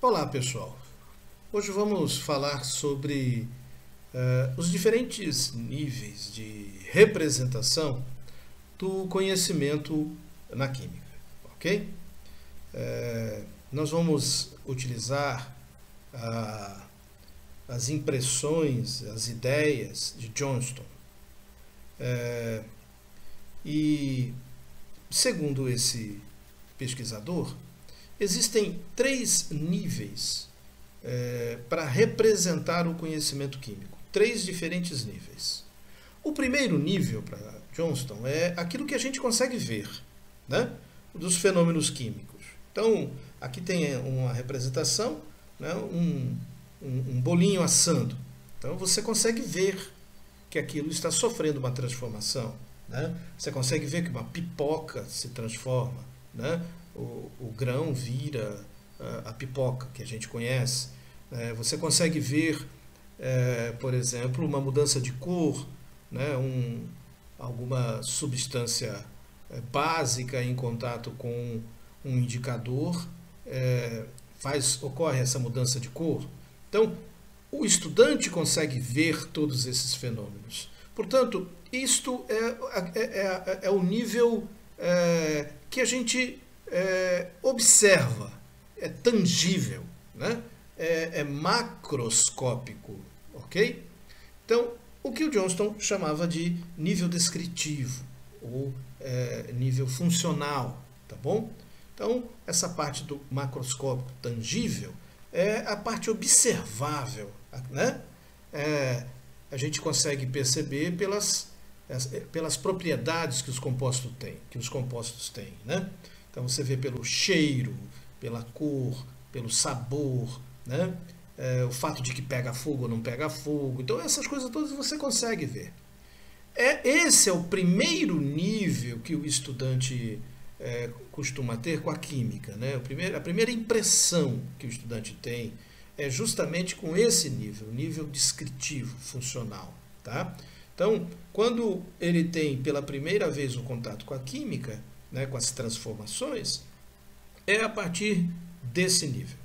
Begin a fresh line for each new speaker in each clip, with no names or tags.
Olá, pessoal. Hoje vamos falar sobre os diferentes níveis de representação do conhecimento na química, ok? Nós vamos utilizar ah, as impressões, as ideias de Johnston. E, segundo esse pesquisador, existem 3 níveis para representar o conhecimento químico. 3 diferentes níveis. O primeiro nível, para Johnston, é aquilo que a gente consegue ver, né, dos fenômenos químicos. Então, aqui tem uma representação, né, um bolinho assando. Então, você consegue ver que aquilo está sofrendo uma transformação. Né? Você consegue ver que uma pipoca se transforma, né? O grão vira a pipoca que a gente conhece. Você consegue ver, por exemplo, uma mudança de cor, né? Alguma substância básica em contato com um indicador, ocorre essa mudança de cor. Então, o estudante consegue ver todos esses fenômenos. Portanto, isto é o nível que a gente observa, é tangível, né? É macroscópico, ok? Então, o que o Johnston chamava de nível descritivo ou nível funcional, tá bom? Então, essa parte do macroscópico tangível é a parte observável, né? A gente consegue perceber pelas propriedades que os compostos têm, né? Então você vê pelo cheiro, pela cor, pelo sabor, né? O fato de que pega fogo ou não pega fogo. Então essas coisas todas você consegue ver. Esse é o primeiro nível que o estudante costuma ter com a química, né? A primeira impressão que o estudante tem é justamente com esse nível, o nível descritivo, funcional. Tá? Então, quando ele tem pela primeira vez um contato com a química, né, com as transformações, é a partir desse nível.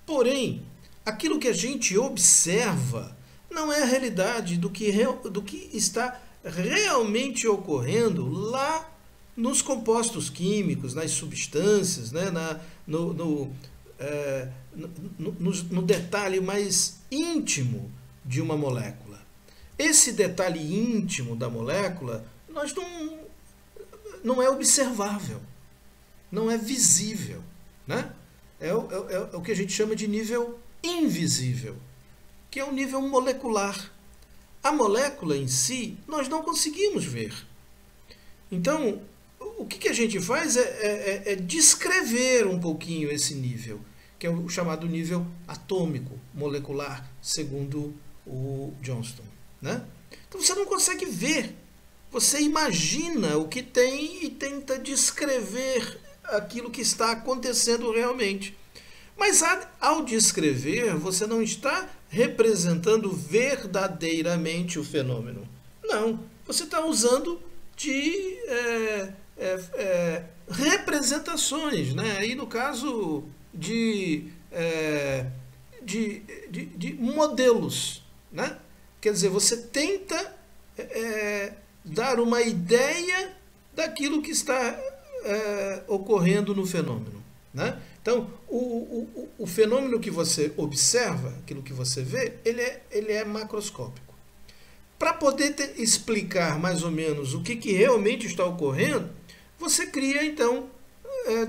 Porém, aquilo que a gente observa não é a realidade do que está realmente ocorrendo lá nos compostos químicos, nas substâncias, né, no detalhe mais íntimo de uma molécula. Esse detalhe íntimo da molécula não é observável, não é visível, né? É o que a gente chama de nível invisível, que é o nível molecular. A molécula em si nós não conseguimos ver. Então, o que a gente faz é descrever um pouquinho esse nível, que é o chamado nível atômico, molecular, segundo o Johnston. Né? Então você não consegue ver, você imagina o que tem e tenta descrever aquilo que está acontecendo realmente. Mas ao descrever, você não está representando verdadeiramente o fenômeno. Não, você está usando de representações, né? Aí no caso de modelos, né? Quer dizer, você tenta dar uma ideia daquilo que está ocorrendo no fenômeno, né? Então, o fenômeno que você observa, aquilo que você vê, ele é macroscópico. Para poder explicar mais ou menos o que realmente está ocorrendo, você cria, então,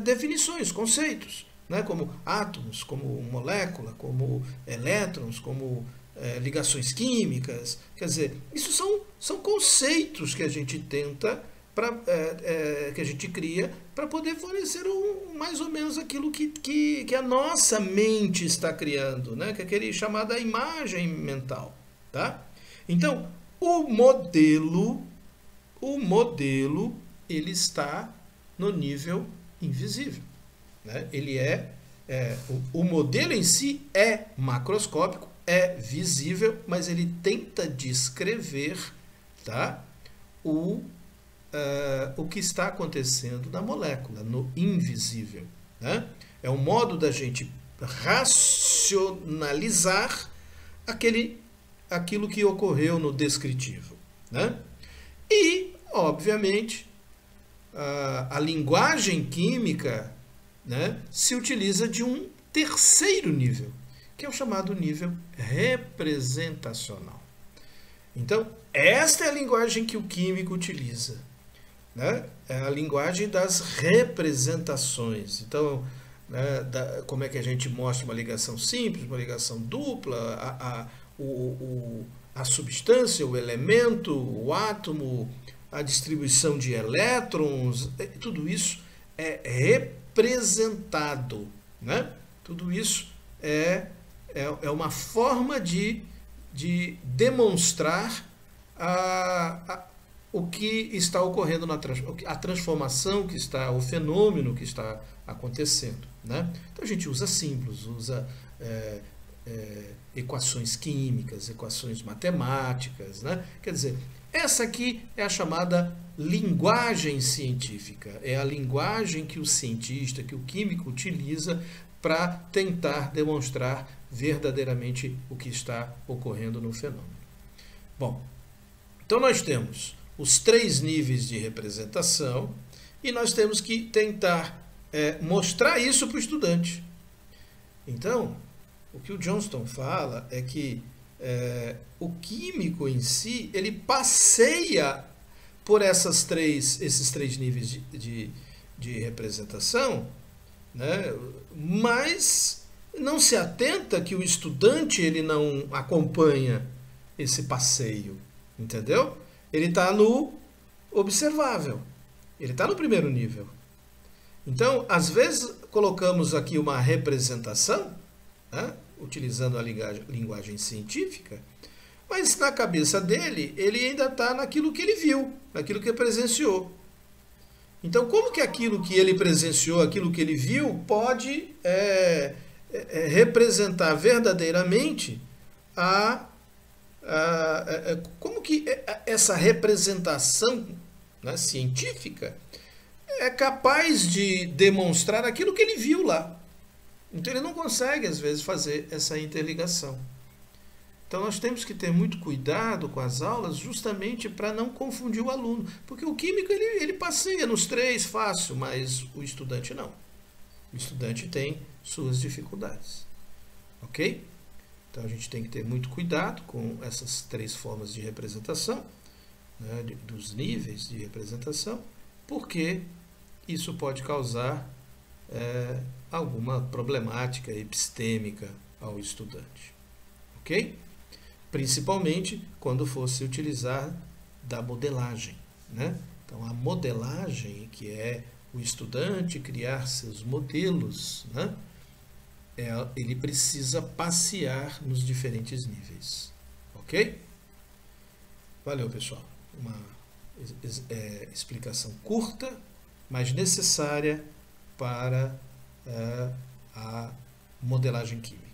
definições, conceitos, né? Como átomos, como molécula, como elétrons, como ligações químicas. Quer dizer, isso são conceitos que a gente tenta, que a gente cria para poder fornecer mais ou menos aquilo que a nossa mente está criando, né? Que é aquele chamada imagem mental. Tá? Então, o modelo ele está no nível invisível. Né? O modelo em si é macroscópico, é visível, mas ele tenta descrever, tá, o que está acontecendo na molécula, no invisível. Né? É um modo da gente racionalizar aquilo que ocorreu no descritivo, né? E, obviamente, a linguagem química, né, se utiliza de um terceiro nível, que é o chamado nível representacional. Então, esta é a linguagem que o químico utiliza, né? É a linguagem das representações. Então, né, como é que a gente mostra uma ligação simples, uma ligação dupla, a substância, o elemento, o átomo, a distribuição de elétrons, tudo isso é representado, né? Tudo isso é uma forma de demonstrar o que está ocorrendo, a transformação que está, o fenômeno que está acontecendo, né? Então a gente usa símbolos, usa equações químicas, equações matemáticas, né? Quer dizer, essa aqui é a chamada linguagem científica, é a linguagem que o cientista, que o químico utiliza para tentar demonstrar verdadeiramente o que está ocorrendo no fenômeno. Bom, então nós temos os 3 níveis de representação e nós temos que tentar mostrar isso para o estudante. Então, o que o Johnston fala é que o químico em si, ele passeia por esses três níveis de representação, né? Mas não se atenta que o estudante ele não acompanha esse passeio, entendeu? Ele está no observável, ele está no primeiro nível. Então, às vezes, colocamos aqui uma representação, né, utilizando a linguagem científica, mas na cabeça dele, ele ainda está naquilo que ele viu, naquilo que ele presenciou. Então, como que aquilo que ele presenciou, aquilo que ele viu, pode representar verdadeiramente como que essa representação, né, científica é capaz de demonstrar aquilo que ele viu lá. Então ele não consegue, às vezes, fazer essa interligação. Então nós temos que ter muito cuidado com as aulas justamente para não confundir o aluno. Porque o químico ele passeia nos 3 fácil, mas o estudante não. O estudante tem suas dificuldades. Ok? Então a gente tem que ter muito cuidado com essas 3 formas de representação, né, dos níveis de representação, porque isso pode causar alguma problemática epistêmica ao estudante. Ok? Principalmente quando fosse utilizar da modelagem, né? Então, a modelagem, que é o estudante criar seus modelos, né? Ele precisa passear nos diferentes níveis. Ok? Valeu, pessoal. Uma explicação curta, mas necessária para a modelagem química.